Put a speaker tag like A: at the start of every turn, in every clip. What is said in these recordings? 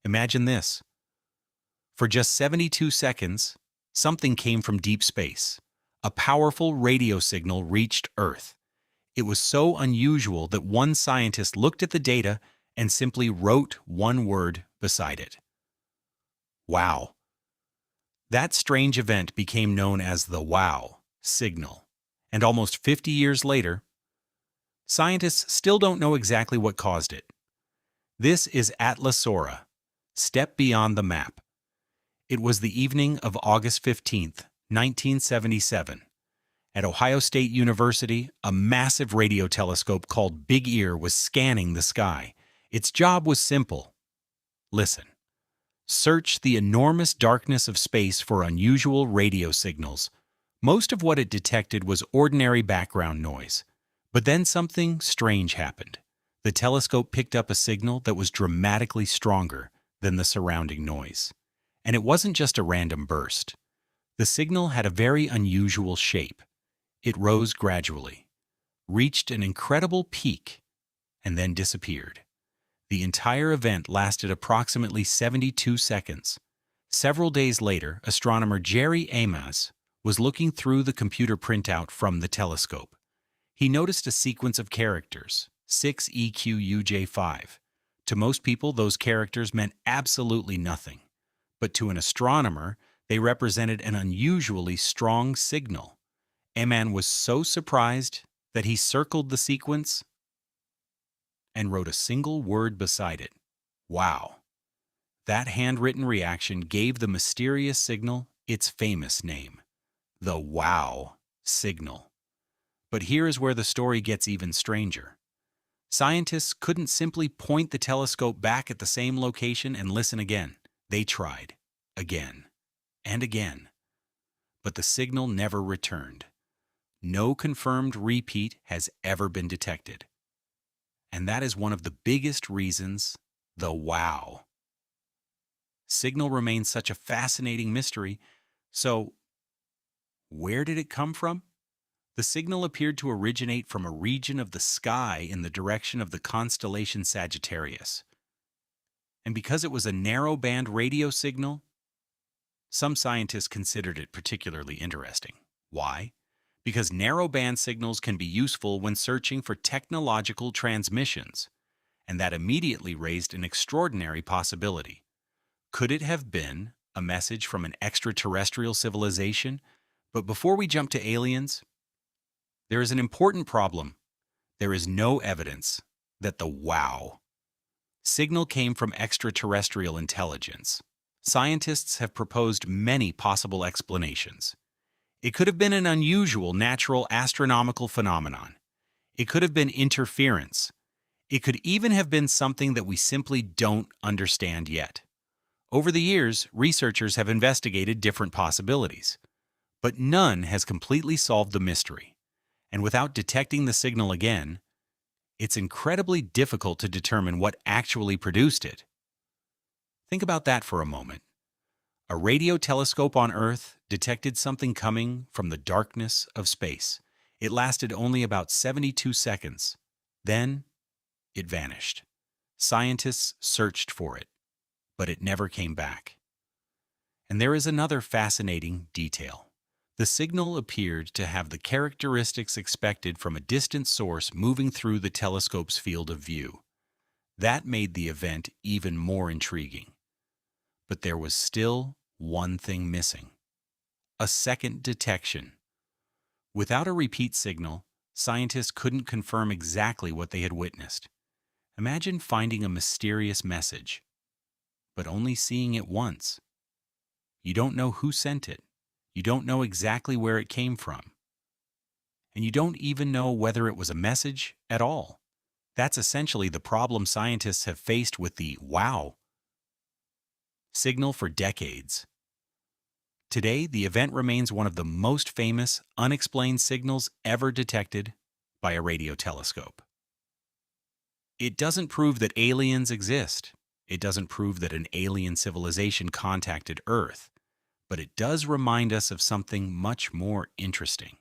A: Imagine this. For just 72 seconds, something came from deep space. A powerful radio signal reached Earth. It was so unusual that one scientist looked at the data and simply wrote one word beside it. Wow. That strange event became known as the WOW signal. And almost 50 years later, scientists still don't know exactly what caused it. This is Atlasora, Step Beyond the Map. It was the evening of August 15th, 1977. At Ohio State University, a massive radio telescope called Big Ear was scanning the sky. Its job was simple. Listen. Search the enormous darkness of space for unusual radio signals. Most of what it detected was ordinary background noise. But then something strange happened. The telescope picked up a signal that was dramatically stronger than the surrounding noise. And it wasn't just a random burst. The signal had a very unusual shape. It rose gradually, reached an incredible peak, and then disappeared. The entire event lasted approximately 72 seconds. Several days later, astronomer Jerry Ehman was looking through the computer printout from the telescope. He noticed a sequence of characters, 6EQUJ5. To most people, those characters meant absolutely nothing. But to an astronomer, they represented an unusually strong signal. Ehman was so surprised that he circled the sequence and wrote a single word beside it. Wow. That handwritten reaction gave the mysterious signal its famous name, the WOW signal. But here is where the story gets even stranger. Scientists couldn't simply point the telescope back at the same location and listen again. They tried, again, and again. But the signal never returned. No confirmed repeat has ever been detected. And that is one of the biggest reasons the WOW signal remains such a fascinating mystery. So, where did it come from? The signal appeared to originate from a region of the sky in the direction of the constellation Sagittarius. And because it was a narrow-band radio signal, some scientists considered it particularly interesting. Why? Because narrow-band signals can be useful when searching for technological transmissions, and that immediately raised an extraordinary possibility. Could it have been a message from an extraterrestrial civilization? But before we jump to aliens, there is an important problem. There is no evidence that the WOW signal came from extraterrestrial intelligence. Scientists have proposed many possible explanations. It could have been an unusual natural astronomical phenomenon. It could have been interference. It could even have been something that we simply don't understand yet. Over the years, researchers have investigated different possibilities, but none has completely solved the mystery. And without detecting the signal again, it's incredibly difficult to determine what actually produced it. Think about that for a moment. A radio telescope on Earth detected something coming from the darkness of space. It lasted only about 72 seconds. Then, it vanished. Scientists searched for it, but it never came back. And there is another fascinating detail. The signal appeared to have the characteristics expected from a distant source moving through the telescope's field of view. That made the event even more intriguing. But there was still one thing missing: a second detection. Without a repeat signal, scientists couldn't confirm exactly what they had witnessed. Imagine finding a mysterious message, but only seeing it once. You don't know who sent it. You don't know exactly where it came from. And you don't even know whether it was a message at all. That's essentially the problem scientists have faced with the WOW signal for decades. Today, the event remains one of the most famous unexplained signals ever detected by a radio telescope. It doesn't prove that aliens exist. It doesn't prove that an alien civilization contacted Earth. But it does remind us of something much more interesting.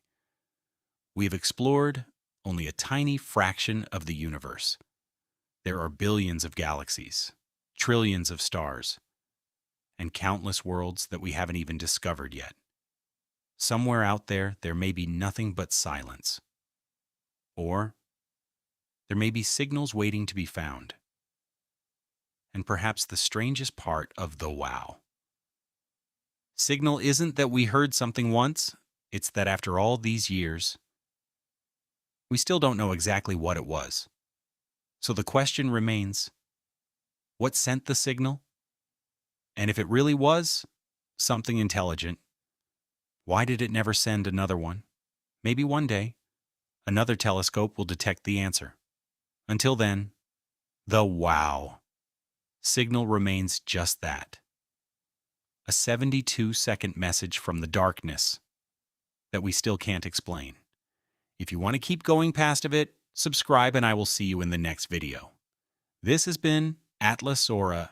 A: We've explored only a tiny fraction of the universe. There are billions of galaxies, trillions of stars, and countless worlds that we haven't even discovered yet. Somewhere out there, there may be nothing but silence. Or there may be signals waiting to be found. And perhaps the strangest part of the wow. Signal isn't that we heard something once, it's that after all these years, we still don't know exactly what it was. So the question remains, what sent the signal? And if it really was something intelligent, why did it never send another one? Maybe one day, another telescope will detect the answer. Until then, the wow signal remains just that. A 72-second message from the darkness that we still can't explain. If you want to keep going past of it, subscribe and I will see you in the next video. This has been Atlasora